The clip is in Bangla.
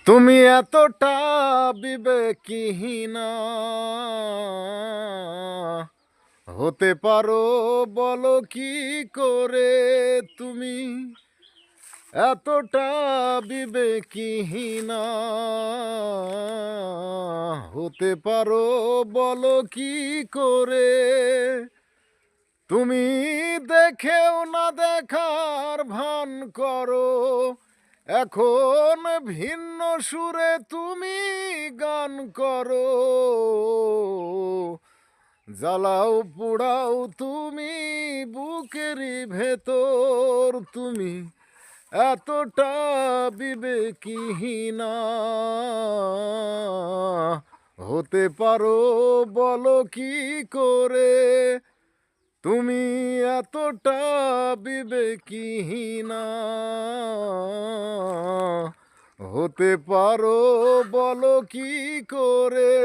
তুমি এতটা বিবেকহীনা হতে পারো, বলো কি করে? তুমি এতটা বিবেকহীনা হতে পারো, বলো কি করে? তুমি দেখেও না দেখার ভান করো, এখন ভিন্ন সুরে তুমি গান করো। জ্বালাও পোড়াও তুমি বুকেরই ভেতর, তুমি এতটা বিবেকহীনা হতে পারো, বলো কি করে? তুমি এতটা বিবেকহীনা হতে পারো, বলো কি করে?